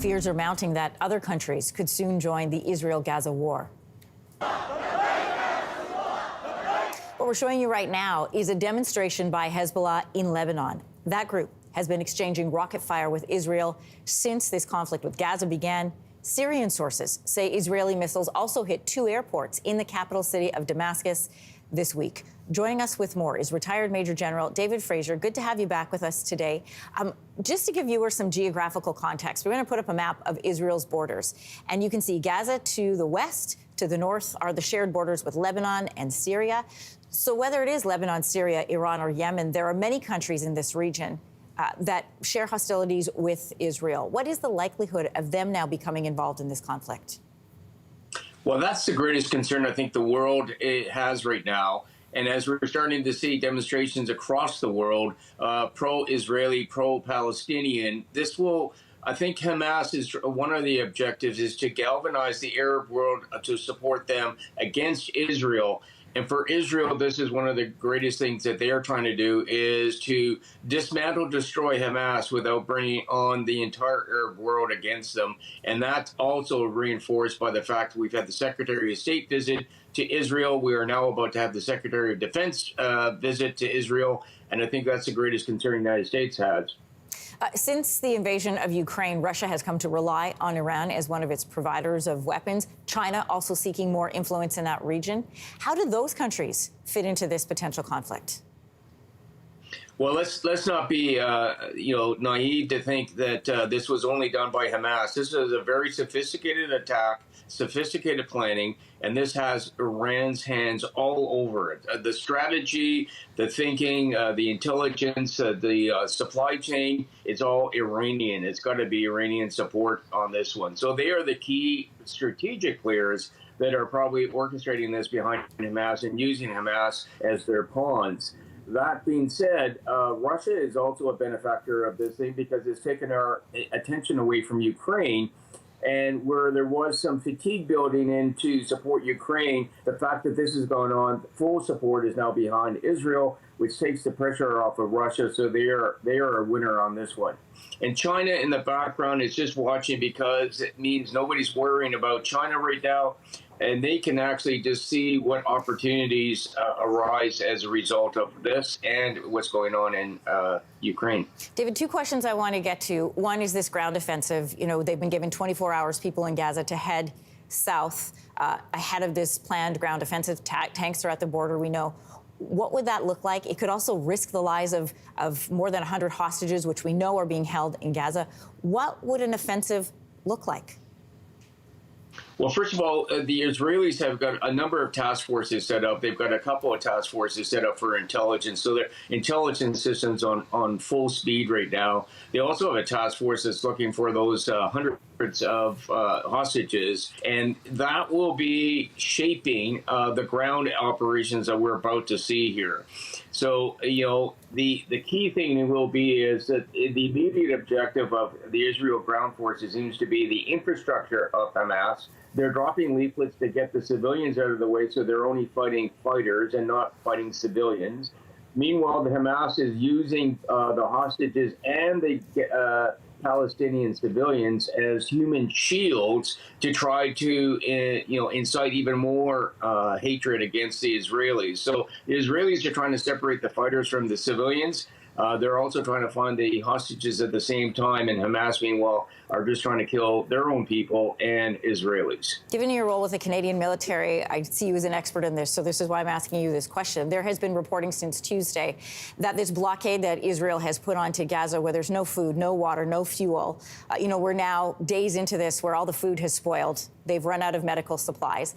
Fears are mounting that other countries could soon join the Israel-Gaza war. What we're showing you right now is a demonstration by Hezbollah in Lebanon. That group has been exchanging rocket fire with Israel since this conflict with Gaza began. Syrian sources say Israeli missiles also hit 2 airports in the capital city of Damascus this week. Joining us with more is retired Major General David Fraser. Good to have you back with us today. Just to give viewers some geographical context, we're going to put up a map of Israel's borders. And you can see Gaza to the west, to the north are the shared borders with Lebanon and Syria. So whether it is Lebanon, Syria, Iran, or Yemen, there are many countries in this region that share hostilities with Israel. What is the likelihood of them now becoming involved in this conflict? Well, that's the greatest concern I think the world has right now. And as we're starting to see demonstrations across the world, pro-Israeli, pro-Palestinian, this will, I think Hamas is one of the objectives is to galvanize the Arab world to support them against Israel. And for Israel, this is one of the greatest things that they are trying to do is to dismantle, destroy Hamas without bringing on the entire Arab world against them. And that's also reinforced by the fact that we've had the Secretary of State visit to Israel. We are now about to have the Secretary of Defense visit to Israel. And I think that's the greatest concern the United States has. Since the invasion of Ukraine, Russia has come to rely on Iran as one of its providers of weapons. China also seeking more influence in that region. How do those countries fit into this potential conflict? Well, let's not be naive to think that this was only done by Hamas. This is a very sophisticated attack, sophisticated planning, and this has Iran's hands all over it. The strategy, the thinking, the intelligence, the supply chain, it's all Iranian. It's got to be Iranian support on this one. So they are the key strategic players that are probably orchestrating this behind Hamas and using Hamas as their pawns. That being said, Russia is also a benefactor of this thing because it's taken our attention away from Ukraine. And where there was some fatigue building in to support Ukraine, the fact that this is going on, full support is now behind Israel, which takes the pressure off of Russia. So they are a winner on this one. And China in the background is just watching because it means nobody's worrying about China right now. And they can actually just see what opportunities arise as a result of this and what's going on in Ukraine. David, 2 questions I want to get to. One is this ground offensive. You know, they've been given 24 hours, people in Gaza, to head south ahead of this planned ground offensive. Tanks are at the border, we know. What would that look like? It could also risk the lives of more than 100 hostages, which we know are being held in Gaza. What would an offensive look like? Well, first of all, the Israelis have got a number of task forces set up. They've got a couple of task forces set up for intelligence. So their intelligence systems on full speed right now. They also have a task force that's looking for those hundreds of hostages. And that will be shaping the ground operations that we're about to see here. So, you know, the key thing will be is that the immediate objective of the Israel ground forces seems to be the infrastructure of Hamas. They're dropping leaflets to get the civilians out of the way, so they're only fighting fighters and not fighting civilians. Meanwhile, the Hamas is using the hostages and the Palestinian civilians as human shields to try to, incite even more hatred against the Israelis. So the Israelis are trying to separate the fighters from the civilians. They're also trying to find the hostages at the same time, and Hamas, meanwhile, are just trying to kill their own people and Israelis. Given your role with the Canadian military, I see you as an expert in this, so this is why I'm asking you this question. There has been reporting since Tuesday that this blockade that Israel has put onto Gaza, where there's no food, no water, no fuel, we're now days into this where all the food has spoiled. They've run out of medical supplies.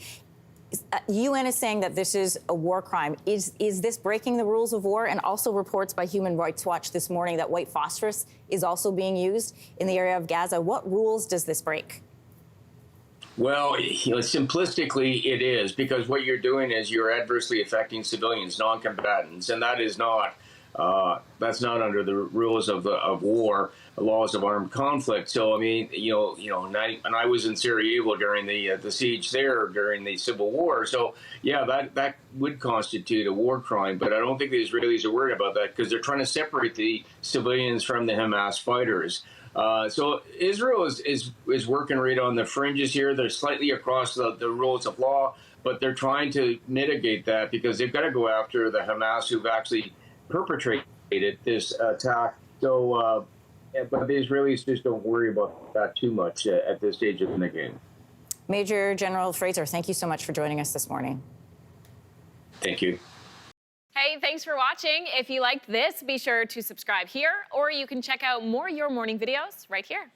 UN is saying that this is a war crime. Is this breaking the rules of war? And also reports by Human Rights Watch this morning that white phosphorus is also being used in the area of Gaza. What rules does this break? Well, simplistically, it is, because what you're doing is you're adversely affecting civilians, non-combatants, and that is not that's not under the rules of war, the laws of armed conflict. So, I mean, and I was in Sarajevo during the siege there during the civil war. So, yeah, that would constitute a war crime. But I don't think the Israelis are worried about that because they're trying to separate the civilians from the Hamas fighters. So Israel is working right on the fringes here. They're slightly across the rules of law, but they're trying to mitigate that because they've got to go after the Hamas who've actually perpetrated this attack. So, but the Israelis just don't worry about that too much at this stage of the game. Major General Fraser, thank you so much for joining us this morning. Thank you. Hey, thanks for watching. If you liked this, be sure to subscribe here, or you can check out more Your Morning videos right here.